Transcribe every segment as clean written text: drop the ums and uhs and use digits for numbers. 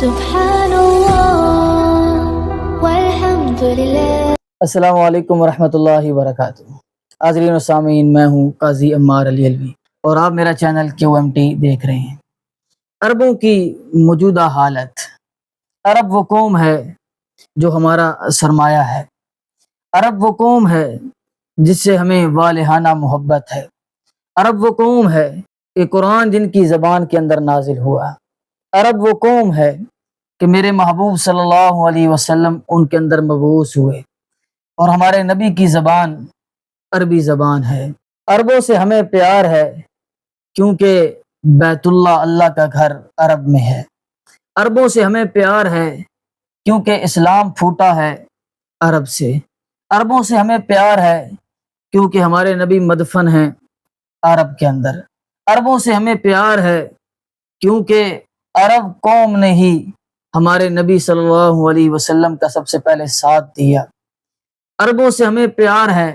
سبحان اللہ والحمد للہ۔ السلام علیکم ورحمۃ اللہ وبرکاتہ۔ حاضرین و سامعین، میں ہوں قاضی عمار علی الوی اور آپ میرا چینل QMT دیکھ رہے ہیں۔ عربوں کی موجودہ حالت۔ عرب وہ قوم ہے جو ہمارا سرمایہ ہے۔ عرب وہ قوم ہے جس سے ہمیں والہانہ محبت ہے۔ عرب وہ قوم ہے کہ قرآن جن کی زبان کے اندر نازل ہوا۔ عرب وہ قوم ہے کہ میرے محبوب صلی اللہ علیہ وسلم ان کے اندر مبعوث ہوئے، اور ہمارے نبی کی زبان عربی زبان ہے۔ عربوں سے ہمیں پیار ہے کیونکہ بیت اللہ، اللہ کا گھر عرب میں ہے۔ عربوں سے ہمیں پیار ہے کیونکہ اسلام پھوٹا ہے عرب سے۔ عربوں سے ہمیں پیار ہے کیونکہ ہمارے نبی مدفن ہیں عرب کے اندر۔ عربوں سے ہمیں پیار ہے کیونکہ عرب قوم نے ہی ہمارے نبی صلی اللہ علیہ وسلم کا سب سے پہلے ساتھ دیا۔ عربوں سے ہمیں پیار ہے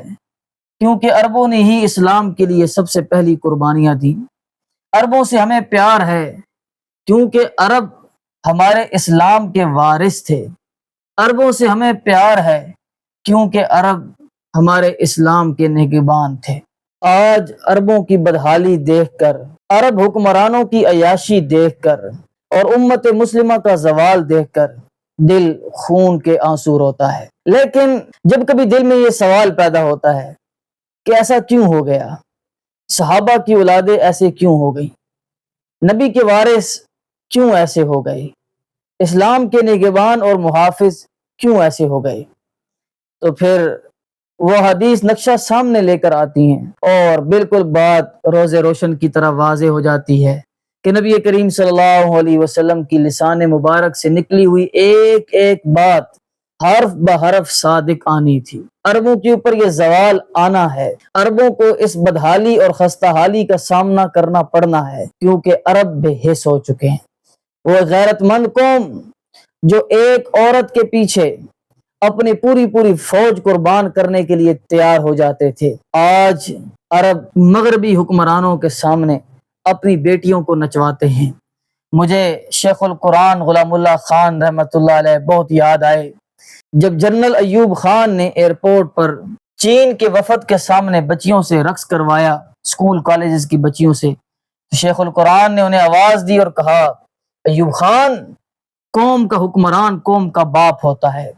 کیونکہ عربوں نے ہی اسلام کے لیے سب سے پہلی قربانیاں دی۔ عربوں سے ہمیں پیار ہے کیونکہ عرب ہمارے اسلام کے وارث تھے۔ عربوں سے ہمیں پیار ہے کیونکہ عرب ہمارے اسلام کے نگہبان تھے۔ آج عربوں کی بدحالی دیکھ کر، عرب حکمرانوں کی عیاشی دیکھ کر اور امت مسلمہ کا زوال دیکھ کر دل خون کے آنسو روتا ہے۔ لیکن جب کبھی دل میں یہ سوال پیدا ہوتا ہے کہ ایسا کیوں ہو گیا؟ صحابہ کی اولادیں ایسے کیوں ہو گئی؟ نبی کے وارث کیوں ایسے ہو گئے؟ اسلام کے نگہبان اور محافظ کیوں ایسے ہو گئے؟ تو پھر وہ حدیث نقشہ سامنے لے کر آتی ہیں اور بالکل بات روز روشن کی طرح واضح ہو جاتی ہے کہ نبی کریم صلی اللہ علیہ وسلم کی لسان مبارک سے نکلی ہوئی ایک ایک بات حرف بحرف صادق آنی تھی۔ عربوں کے اوپر یہ زوال آنا ہے۔ عربوں کو اس بدحالی اور خستہ حالی کا سامنا کرنا پڑنا ہے کیونکہ عرب بے حس ہو چکے ہیں۔ وہ غیرت مند قوم جو ایک عورت کے پیچھے اپنی پوری فوج قربان کرنے کے لیے تیار ہو جاتے تھے، آج عرب مغربی حکمرانوں کے سامنے اپنی بیٹیوں کو نچواتے ہیں۔ مجھے شیخ القرآن غلام اللہ خان رحمۃ اللہ علیہ بہت یاد آئے جب جنرل ایوب خان نے ایئرپورٹ پر چین کے وفد کے سامنے بچیوں سے رقص کروایا، اسکول کالجز کی بچیوں سے۔ شیخ القرآن نے انہیں آواز دی اور کہا، ایوب خان، قوم کا حکمران قوم کا باپ ہوتا ہے،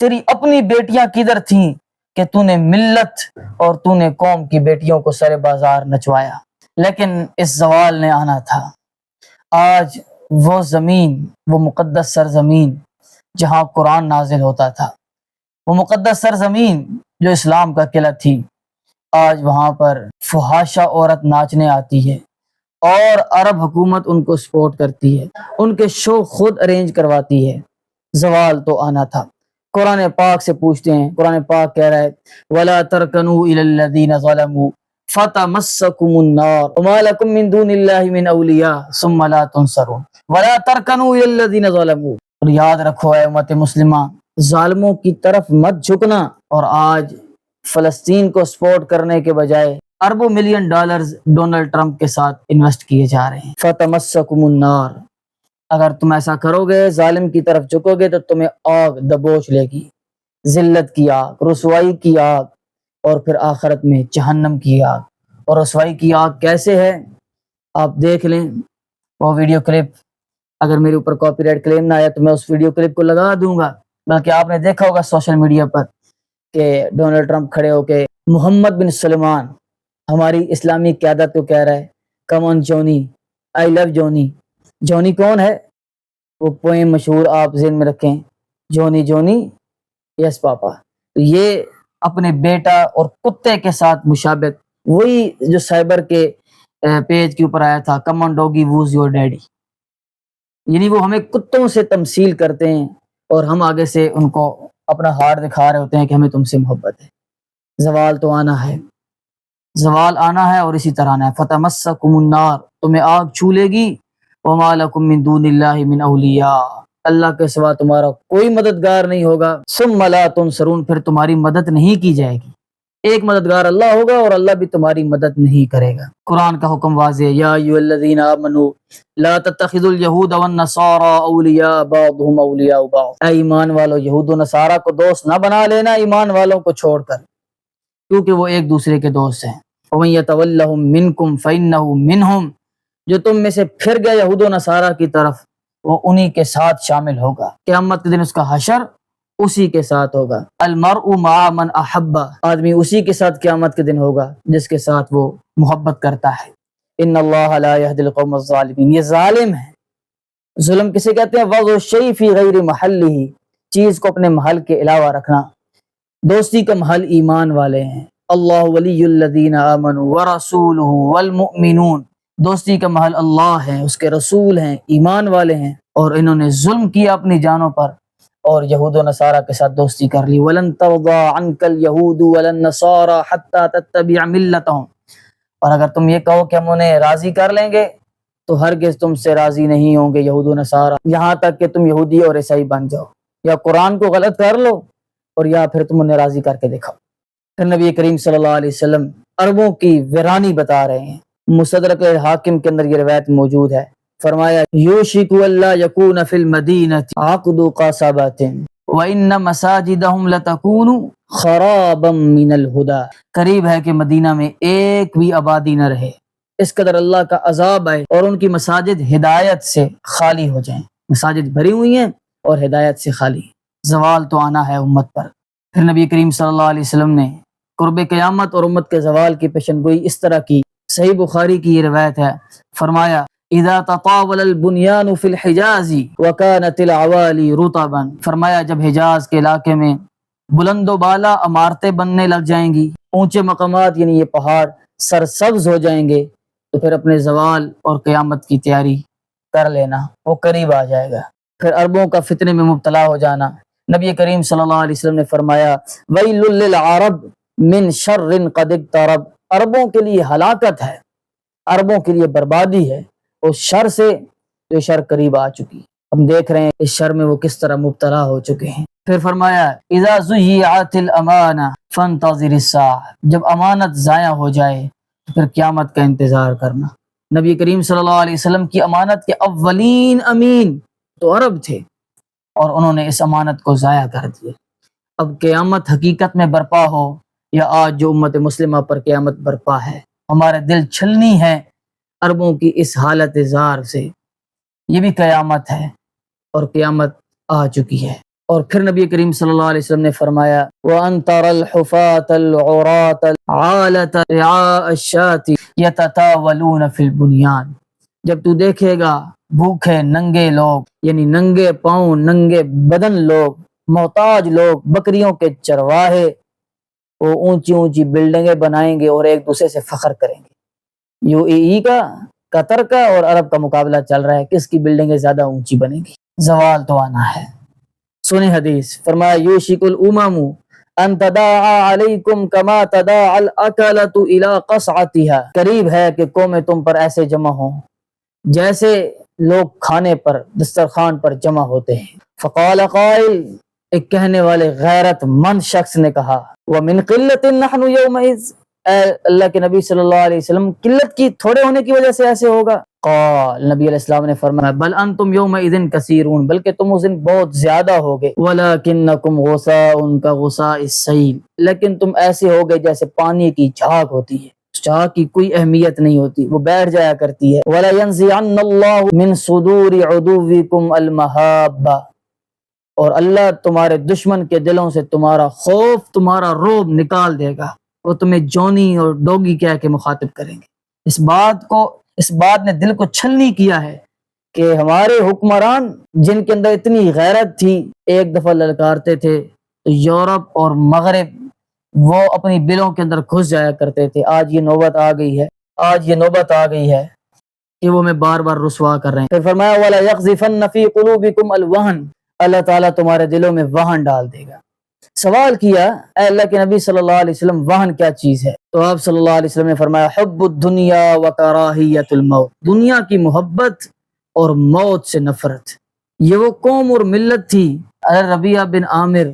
تیری اپنی بیٹیاں کدھر تھیں کہ تو نے ملت اور تو نے قوم کی بیٹیوں کو سر بازار نچوایا؟ لیکن اس زوال نے آنا تھا۔ آج وہ زمین، وہ مقدس سرزمین جہاں قرآن نازل ہوتا تھا، وہ مقدس سرزمین جو اسلام کا قلعہ تھی، آج وہاں پر فحاشہ عورت ناچنے آتی ہے اور عرب حکومت ان کو سپورٹ کرتی ہے، ان کے شو خود ارینج کرواتی ہے۔ زوال تو آنا تھا۔ قرآن پاک سے پوچھتے ہیں، قرآن پاک کہہ رہا ہے وَلَا تَرْكَنُوا إِلَى الَّذِينَ ظَلَمُوا فَتَمَسَّكُمُ النَّارُ وَمَا لَكُم مِّن دُونِ اللَّهِ مِنْ أَوْلِيَاءَ ثُمَّ لَا تُنصَرُونَ وَلَا تَرْكَنُوا إِلَى الَّذِينَ ظَلَمُوا۔ اور یاد رکھو اے امت مسلمہ، ظالموں کی طرف مت جھکنا۔ اور آج فلسطین کو سپورٹ کرنے کے بجائے اربوں ملین ڈالرز ڈونلڈ ٹرمپ کے ساتھ انویسٹ کیے جا رہے ہیں۔ فَتَمَسَّكُمُ النَّارُ، اگر تم ایسا کرو گے، ظالم کی طرف جھکو گے تو تمہیں آگ دبوچ لے گی، ذلت کی آگ، رسوائی کی آگ، اور پھر آخرت میں جہنم کی آگ۔ اور رسوائی کی آگ کیسے ہے آپ دیکھ لیں، وہ ویڈیو کلپ، اگر میرے اوپر کاپی رائٹ کلیم نہ آیا تو میں اس ویڈیو کلپ کو لگا دوں گا۔ بلکہ آپ نے دیکھا ہوگا سوشل میڈیا پر کہ ڈونلڈ ٹرمپ کھڑے ہو کے محمد بن سلمان، ہماری اسلامی قیادت کو کہہ رہا ہے کم آن جونی، آئی لو جونی۔ جونی کون ہے؟ وہ پوئم مشہور آپ ذہن میں رکھیں، جونی جونی یس پاپا۔ یہ اپنے بیٹا اور کتے کے ساتھ مشابہت، وہی جو سائبر کے پیج کے اوپر آیا تھا، کم آن ڈوگی ووز یور ڈیڈی، یعنی وہ ہمیں کتوں سے تمثیل کرتے ہیں اور ہم آگے سے ان کو اپنا ہاتھ دکھا رہے ہوتے ہیں کہ ہمیں تم سے محبت ہے۔ زوال تو آنا ہے، زوال آنا ہے، اور اسی طرح آنا ہے۔ فتمسکم النار، تمہیں آگ چھو لے گی۔ وما لکم من دون اللہ من اولیاء، اللہ کے سوا تمہارا کوئی مددگار نہیں ہوگا۔ ثم لا تنصرون، پھر تمہاری مدد نہیں کی جائے گی۔ ایک مددگار اللہ ہوگا اور اللہ بھی تمہاری مدد نہیں کرے گا۔ قرآن کا حکم واضح ہے، یا ایھا الذین آمنوا لا تتخذوا اليہود والنصارى اولیاء بعضهم اولیاء بعض، اے ایمان والو یہود و نصارہ کو دوست نہ بنا لینا ایمان والوں کو چھوڑ کر، کیونکہ وہ ایک دوسرے کے دوست ہیں۔ ومن یتولہم منکم فانہ منہم، جو تم میں سے پھر گیا یہود و نصارہ کی طرف وہ انہی کے ساتھ شامل ہوگا، قیامت کے دن اس کا حشر اسی کے ساتھ ہوگا۔ المرء مع من احب، آدمی اسی کے ساتھ قیامت کے دن ہوگا جس کے ساتھ وہ محبت کرتا ہے۔ ان اللہ لا يهدي القوم الظالمین، یہ ظالم ہے۔ ظلم کسے کہتے ہیں؟ وضع الشیء فی غیر محلہ، چیز کو اپنے محل کے علاوہ رکھنا۔ دوستی کا محل ایمان والے ہیں۔ اللہ ولی الذین آمنوا ورسولہ والمؤمنون، دوستی کا محل اللہ ہے، اس کے رسول ہیں، ایمان والے ہیں، اور انہوں نے ظلم کیا اپنی جانوں پر اور یہود و نصارہ کے ساتھ دوستی کر لی۔ وَلَن تَرْضَىٰ عَنْكَ الْيَهُودُ وَلَا النَّصَارَىٰ حَتَّىٰ تَتَّبِعَ مِلَّتَهُمْ، اور اگر تم یہ کہو کہ ہم انہیں راضی کر لیں گے تو ہرگز تم سے راضی نہیں ہوں گے یہود و نصارہ، یہاں تک کہ تم یہودی اور عیسائی بن جاؤ، یا قرآن کو غلط کر لو اور یا پھر تم انہیں راضی کر کے دکھاؤ۔ پھر نبی کریم صلی اللہ علیہ وسلم عربوں کی ویرانی بتا رہے ہیں۔ مستدرک حاکم کے اندر یہ روایت موجود ہے، فرمایا یوشک اللہ یکون فی المدینہ عقد قصبۃ وان مساجدہم لتکون خرابا من الہدی، قریب ہے کہ مدینہ میں ایک بھی آبادی نہ رہے، اس قدر اللہ کا عذاب آئے اور ان کی مساجد ہدایت سے خالی ہو جائیں۔ مساجد بھری ہوئی ہیں اور ہدایت سے خالی، زوال تو آنا ہے امت پر۔ پھر نبی کریم صلی اللہ علیہ وسلم نے قرب قیامت اور امت کے زوال کی پیشن گوئی اس طرح کی، صحیح بخاری کی یہ روایت ہے، فرمایا اذا تطاول البنیان فی الحجاز وکانت العوالی رطبا، فرمایا جب حجاز کے علاقے میں بلند و بالا عمارتیں بننے لگ جائیں گی، اونچے مقامات یعنی یہ پہاڑ سرسبز ہو جائیں گے، تو پھر اپنے زوال اور قیامت کی تیاری کر لینا، وہ قریب آ جائے گا۔ پھر عربوں کا فتنے میں مبتلا ہو جانا، نبی کریم صلی اللہ علیہ وسلم نے فرمایا ویل للعرب من شر قد اقترب، عربوں کے لیے ہلاکت ہے، عربوں کے لیے بربادی ہے اس شر سے، یہ شر قریب آ چکی، ہم دیکھ رہے ہیں اس شر میں وہ کس طرح مبتلا ہو چکے ہیں۔ پھر فرمایا اذا ضیعت الامانہ فانتظر الساعہ، جب امانت ضائع ہو جائے تو پھر قیامت کا انتظار کرنا۔ نبی کریم صلی اللہ علیہ وسلم کی امانت کے اولین امین تو عرب تھے اور انہوں نے اس امانت کو ضائع کر دیا۔ اب قیامت حقیقت میں برپا ہو یا آج جو امت مسلمہ پر قیامت برپا ہے، ہمارے دل چھلنی ہے عربوں کی اس حالت زار سے، یہ بھی قیامت ہے اور قیامت آ چکی ہے۔ اور پھر نبی کریم صلی اللہ علیہ وسلم نے فرمایا وَأَن تَرَى الْحُفَاةَ الْعُرَاةَ الْعَالَةَ رِعَاءَ الشَّاةِ يَتَطَاوَلُونَ فِي الْبُنْيَانِ، جب تو دیکھے گا بھوکے ننگے لوگ، یعنی ننگے پاؤں ننگے بدن لوگ، محتاج لوگ، بکریوں کے چرواہے، وہ اونچی اونچی بلڈنگیں بنائیں گے اور ایک دوسرے سے فخر کریں گے۔ یو اے ای کا، قطر کا اور عرب کا مقابلہ چل رہا ہے، کس کی بلڈنگیں زیادہ اونچی بنیں گی۔ زوال تو آنا ہے۔ سنی حدیث، فرمایا یوشک الامم ان تداعى علیکم کما تداعى الاکلۃ الی قصعتها، قریب ہے کہ قومیں تم پر ایسے جمع ہوں جیسے لوگ کھانے پر دسترخوان پر جمع ہوتے ہیں۔ فقال قائل، ایک کہنے والے غیرت مند شخص نے کہا وَمِن قِلَّةٍ نَحْنُ يَوْمَئِذٍ، اے اللہ کے نبی صلی اللہ علیہ وسلم قلت کی، تھوڑے ہونے کی وجہ سے ایسے ہوگا؟ قال، نبی علیہ السلام نے فرمایا بل انتم یومئذ کثیرون، بلکہ تم اس دن بہت زیادہ ہوگے، وَلَكِنَّكُمْ غُثَاءٌ كَغُثَاءِ السَّيْلِ، لیکن تم ایسے ہوگے جیسے پانی کی جھاگ ہوتی ہے، جھاگ کی کوئی اہمیت نہیں ہوتی، وہ بیٹھ جایا کرتی ہے۔ وَلَيَنزِعَنَّ اللَّهُ مِن صُدُورِ عُدُوِّكُمْ الْمَحَابَّةَ، اور اللہ تمہارے دشمن کے دلوں سے تمہارا خوف، تمہارا رعب نکال دے گا، وہ تمہیں جونی اور ڈوگی کہہ کے مخاطب کریں گے۔ اس بات نے دل کو چھلنی کیا ہے کہ ہمارے حکمران جن کے اندر اتنی غیرت تھی، ایک دفعہ للکارتے تھے تو یورپ اور مغرب وہ اپنی بلوں کے اندر گھس جایا کرتے تھے۔ آج یہ نوبت آ گئی ہے کہ وہ ہمیں بار بار رسوا کر رہے ہیں۔ پھر فرمایا وَلَا يَقْذِفَنَّ فِي قُلُوبِكُمْ الْوَهْنَ، اللہ تعالیٰ تمہارے دلوں میں وہن ڈال دے گا۔ سوال کیا اے اللہ کے نبی صلی اللہ علیہ وسلم وہن کیا چیز ہے؟ تو آپ صلی اللہ علیہ وسلم نے فرمایا حب الدنیا وکراہیت الموت، دنیا کی محبت اور موت سے نفرت۔ یہ وہ قوم اور ملت تھی، ربیعہ بن عامر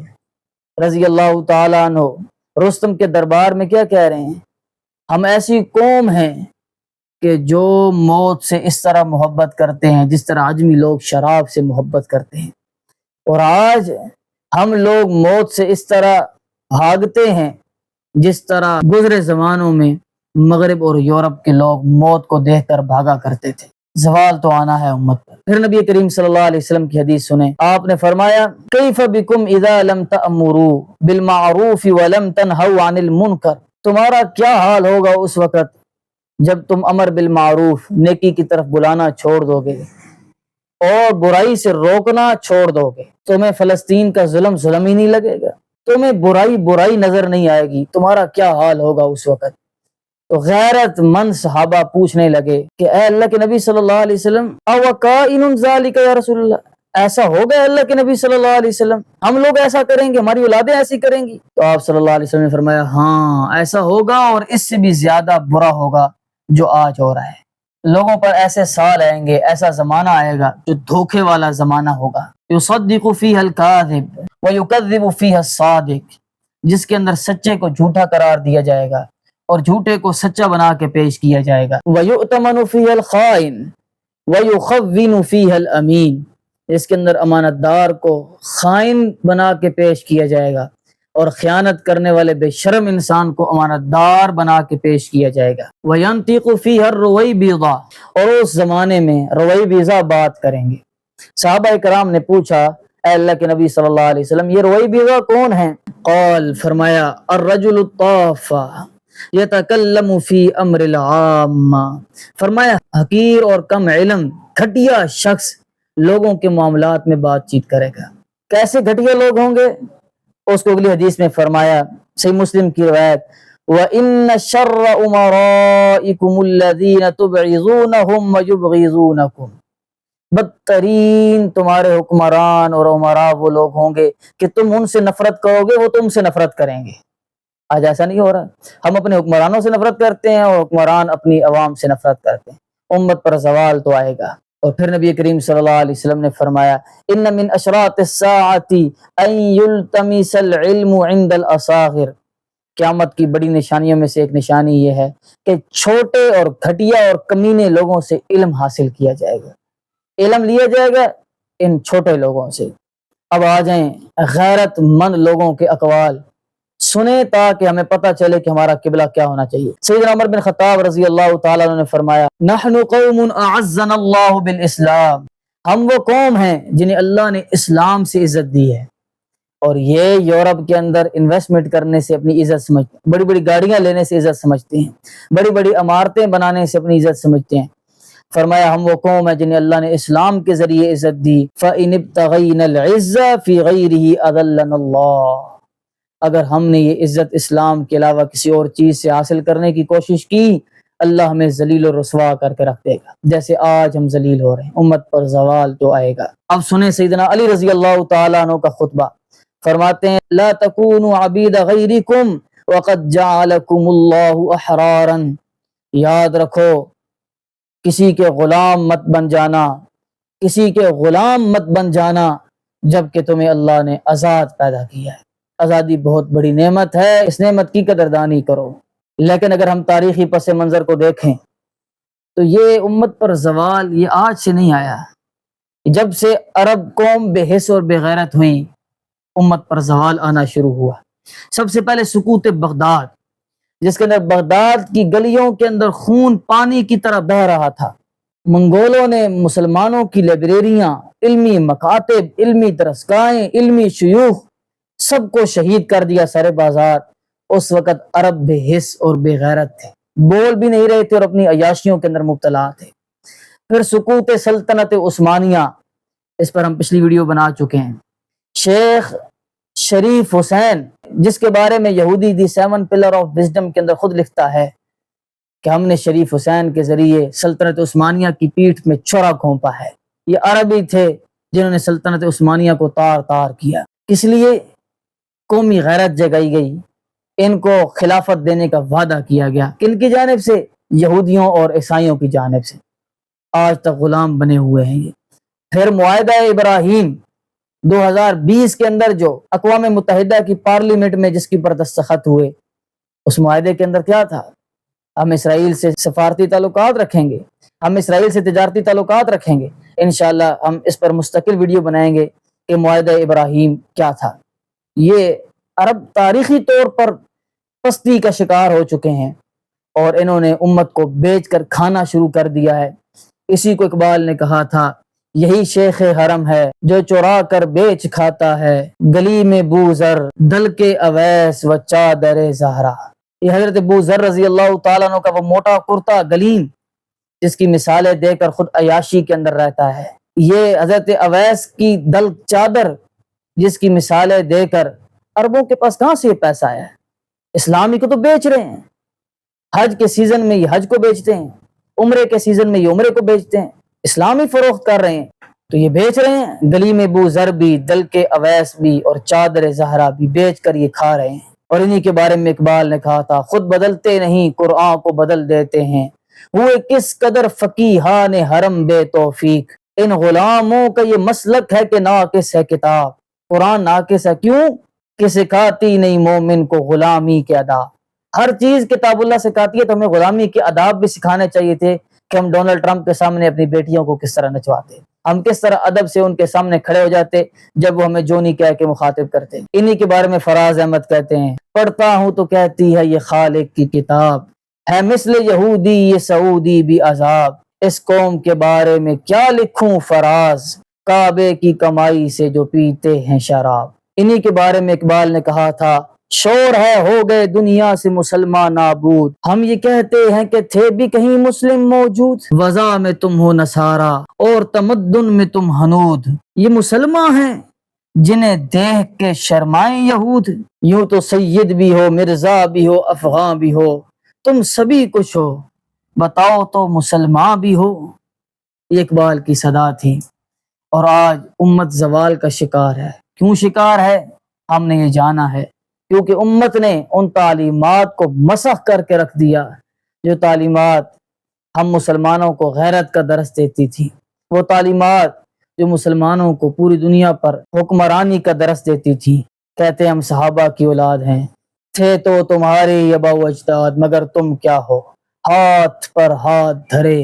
رضی اللہ تعالیٰ عنہ رستم کے دربار میں کیا کہہ رہے ہیں؟ ہم ایسی قوم ہیں کہ جو موت سے اس طرح محبت کرتے ہیں جس طرح عجمی لوگ شراب سے محبت کرتے ہیں، اور آج ہم لوگ موت سے اس طرح بھاگتے ہیں جس طرح گزرے زمانوں میں مغرب اور یورپ کے لوگ موت کو دیکھ کر بھاگا کرتے تھے۔ زوال تو آنا ہے امت پر۔ پھر نبی کریم صلی اللہ علیہ وسلم کی حدیث سنیں، آپ نے فرمایا کیف بکم اذا لم تأمروا بالمعروف ولم تنہوا عن المنکر، تمہارا کیا حال ہوگا اس وقت جب تم امر بالمعروف نیکی کی طرف بلانا چھوڑ دو گے اور برائی سے روکنا چھوڑ دو گے۔ تمہیں فلسطین کا ظلم ہی نہیں لگے گا، تمہیں برائی نظر نہیں آئے گی، تمہارا کیا حال ہوگا اس وقت۔ تو غیرت مند صحابہ پوچھنے لگے کہ اے اللہ کے نبی صلی اللہ علیہ وسلم اوکائن ذالک یا رسول اللہ، ایسا ہوگا اللہ کے نبی صلی اللہ علیہ وسلم، ہم لوگ ایسا کریں گے، ہماری اولادیں ایسی کریں گی؟ تو آپ صلی اللہ علیہ وسلم نے فرمایا ہاں ایسا ہوگا، اور اس سے بھی زیادہ برا ہوگا جو آج ہو رہا ہے۔ لوگوں پر ایسے سال آئیں گے، ایسا زمانہ آئے گا جو دھوکے والا زمانہ ہوگا، یصدق فیہ الکاذب ویکذب فیہ الصادق، جس کے اندر سچے کو جھوٹا قرار دیا جائے گا اور جھوٹے کو سچا بنا کے پیش کیا جائے گا، وَيُؤْتَمَنُ فِيهَ الْخَائِنُ وَيُخَوِّنُ فِيهَ الْأَمِينُ، اس کے اندر امانت دار کو خائن بنا کے پیش کیا جائے گا اور خیانت کرنے والے بے شرم انسان کو امانت دار بنا کے پیش کیا جائے گا، وَيَنْطِقُ فِيهَا الرُّوَيْبِضَةُ، اور اس زمانے میں رویبضہ بات کریں گے۔ صحابہ کرام نے پوچھا اے اللہ کے نبی صلی اللہ علیہ وسلم یہ رویبضہ کون ہیں؟ قال، فرمایا الرجل الطافہ یتکلم فی امر العامہ، فرمایا حقیر اور کم علم گھٹیا شخص لوگوں کے معاملات میں بات چیت کرے گا۔ کیسے گھٹیا لوگ ہوں گے؟ اس کو اگلی حدیث میں فرمایا، صحیح مسلم کی روایت، وَإِنَّ شَرَّ أُمَرَائِكُمُ الَّذِينَ تُبْغِضُونَهُمْ وَيُبْغِضُونَكُمْ، بدترین تمہارے حکمران اور امراء وہ لوگ ہوں گے کہ تم ان سے نفرت کرو گے، وہ تم سے نفرت کریں گے۔ آج ایسا نہیں ہو رہا، ہم اپنے حکمرانوں سے نفرت کرتے ہیں اور حکمران اپنی عوام سے نفرت کرتے ہیں۔ امت پر زوال تو آئے گا۔ اور پھر نبی کریم صلی اللہ علیہ وسلم نے فرمایا ان من اشراط الساعۃ ان یلتمس العلم عند الاصاغر، قیامت کی بڑی نشانیوں میں سے ایک نشانی یہ ہے کہ چھوٹے اور گھٹیا اور کمینے لوگوں سے علم حاصل کیا جائے گا، علم لیا جائے گا ان چھوٹے لوگوں سے۔ اب آ جائیں غیرت مند لوگوں کے اقوال سنیں تاکہ ہمیں پتہ چلے کہ ہمارا قبلہ کیا ہونا چاہیے۔ سیدنا عمر بن خطاب رضی اللہ تعالیٰ عنہ نے فرمایا نحن قوم اعزنا اللہ بالاسلام، ہم وہ قوم ہیں جنہیں اللہ نے اسلام سے عزت دی ہے، اور یہ یورپ کے اندر انویسٹمنٹ کرنے سے اپنی عزت سمجھتے ہیں، بڑی بڑی گاڑیاں لینے سے عزت سمجھتے ہیں، بڑی بڑی عمارتیں بنانے سے اپنی عزت سمجھتے ہیں۔ فرمایا ہم وہ قوم ہے جنہیں اللہ نے اسلام کے ذریعے عزت دی، فَإِنِ ابْتَغَيْنَا الْعِزَّةَ فِي غَيْرِهِ أَذَلَّنَا اللَّهُ، اگر ہم نے یہ عزت اسلام کے علاوہ کسی اور چیز سے حاصل کرنے کی کوشش کی، اللہ ہمیں ذلیل و رسوا کر کے رکھ دے گا، جیسے آج ہم ذلیل ہو رہے ہیں۔ امت پر زوال تو آئے گا۔ اب سنیں سیدنا علی رضی اللہ تعالیٰ عنہ کا خطبہ، فرماتے ہیں لا تکونوا عبید غیرکم وقد جعلکم اللہ احرارا، یاد رکھو کسی کے غلام مت بن جانا، کسی کے غلام مت بن جانا جبکہ تمہیں اللہ نے آزاد پیدا کیا ہے۔ آزادی بہت بڑی نعمت ہے، اس نعمت کی قدردانی کرو۔ لیکن اگر ہم تاریخی پس منظر کو دیکھیں تو یہ امت پر زوال یہ آج سے نہیں آیا، جب سے عرب قوم بے حس اور بے غیرت ہوئی امت پر زوال آنا شروع ہوا۔ سب سے پہلے سقوط بغداد، جس کے اندر بغداد کی گلیوں کے اندر خون پانی کی طرح بہہ رہا تھا۔ منگولوں نے مسلمانوں کی لائبریریاں، علمی مکاتب، علمی درسگاہیں، علمی شیوخ سب کو شہید کر دیا سارے بازار۔ اس وقت عرب بے حس اور بے غیرت تھے، بول بھی نہیں رہے تھے اور اپنی عیاشیوں کے اندر مبتلا تھے۔ پھر سقوط سلطنت عثمانیہ، اس پر ہم پچھلی ویڈیو بنا چکے ہیں۔ شیخ شریف حسین، جس کے بارے میں یہودی دی 7 پلر آف وزڈم کے اندر خود لکھتا ہے کہ ہم نے شریف حسین کے ذریعے سلطنت عثمانیہ کی پیٹھ میں چھرا گھونپا ہے۔ یہ عربی تھے جنہوں نے سلطنت عثمانیہ کو تار تار کیا۔ اس لیے قومی غیرت جگائی گئی، ان کو خلافت دینے کا وعدہ کیا گیا، کن کی جانب سے؟ یہودیوں اور عیسائیوں کی جانب سے۔ آج تک غلام بنے ہوئے ہیں یہ۔ پھر معاہدہ ابراہیم 2020 کے اندر جو اقوام متحدہ کی پارلیمنٹ میں جس کی پر دستخط ہوئے، اس معاہدے کے اندر کیا تھا؟ ہم اسرائیل سے سفارتی تعلقات رکھیں گے، ہم اسرائیل سے تجارتی تعلقات رکھیں گے۔ انشاءاللہ ہم اس پر مستقل ویڈیو بنائیں گے کہ معاہدہ ابراہیم کیا تھا۔ یہ عرب تاریخی طور پر پستی کا شکار ہو چکے ہیں اور انہوں نے امت کو بیچ کر کھانا شروع کر دیا ہے۔ اسی کو اقبال نے کہا تھا، یہی شیخ حرم ہے جو چرا کر بیچ کھاتا ہے، گلی میں بوذر دل کے اویس و چادر زہرا۔ یہ حضرت ابو ذر رضی اللہ تعالیٰ عنہ کا وہ موٹا کرتا گلیم جس کی مثالیں دے کر خود عیاشی کے اندر رہتا ہے، یہ حضرت اویس کی دل چادر جس کی مثالیں دے کر عربوں کے پاس کہاں سے یہ پیسہ آیا ہے؟ اسلامی کو تو بیچ رہے ہیں، حج کے سیزن میں یہ حج کو بیچتے ہیں، عمرے کے سیزن میں یہ عمرے کو بیچتے ہیں، اسلامی فروخت کر رہے ہیں تو یہ بیچ رہے ہیں۔ گلی میں ابو ذر بھی، دل کے اویس بھی اور چادر زہرا بھی بیچ کر یہ کھا رہے ہیں۔ اور انہی کے بارے میں اقبال نے کہا تھا، خود بدلتے نہیں قرآن کو بدل دیتے ہیں، ہوئے کس قدر فقیہان حرم بے توفیق، ان غلاموں کا یہ مسلک ہے کہ ناقص ہے کتاب۔ قرآن ناقص ہے کیوں کہ سکھاتی نہیں مومن کو غلامی کے آداب۔ ہر چیز کتاب اللہ سکھاتی ہے تو ہمیں غلامی کے آداب بھی سکھانے چاہیے تھے کہ ہم ڈونلڈ ٹرمپ کے سامنے اپنی بیٹیوں کو کس طرح نچواتے، ہم کس طرح ادب سے ان کے سامنے کھڑے ہو جاتے جب وہ ہمیں جونی کہہ کے مخاطب کرتے۔ انہی کے بارے میں فراز احمد کہتے ہیں، پڑھتا ہوں تو کہتی ہے یہ خالق کی کتاب، ہے مثل یہودی یہ سعودی بھی عذاب، اس قوم کے بارے میں کیا لکھوں فراز، کعبے کی کمائی سے جو پیتے ہیں شراب۔ انہی کے بارے میں اقبال نے کہا تھا، شور ہے ہو گئے دنیا سے مسلمان نابود، ہم یہ کہتے ہیں کہ تھے بھی کہیں مسلم موجود، وضع میں تم ہو نصارا اور تمدن میں تم ہنود، یہ مسلمان ہیں جنہیں دیکھ کے شرمائیں یہود، یوں تو سید بھی ہو مرزا بھی ہو افغان بھی ہو، تم سبھی کچھ ہو بتاؤ تو مسلمان بھی ہو۔ یہ اقبال کی صدا تھی اور آج امت زوال کا شکار ہے۔ کیوں شکار ہے؟ ہم نے یہ جانا ہے کیونکہ امت نے ان تعلیمات کو مسخ کر کے رکھ دیا جو تعلیمات ہم مسلمانوں کو غیرت کا درس دیتی تھی، وہ تعلیمات جو مسلمانوں کو پوری دنیا پر حکمرانی کا درس دیتی تھی۔ کہتے ہم صحابہ کی اولاد ہیں، تھے تو تمہارے ابا و اجداد مگر تم کیا ہو، ہاتھ پر ہاتھ دھرے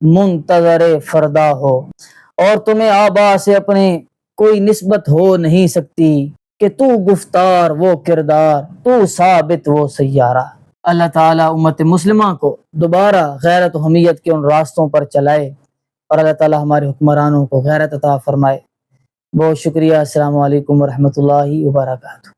منتظر فردا ہو، اور تمہیں آبا سے اپنے کوئی نسبت ہو نہیں سکتی کہ تو گفتار وہ کردار، تو ثابت وہ سیارہ۔ اللہ تعالیٰ امت مسلمہ کو دوبارہ غیرت و حمیت کے ان راستوں پر چلائے اور اللہ تعالیٰ ہمارے حکمرانوں کو غیرت عطا فرمائے۔ بہت شکریہ۔ السلام علیکم ورحمۃ اللہ وبرکاتہ۔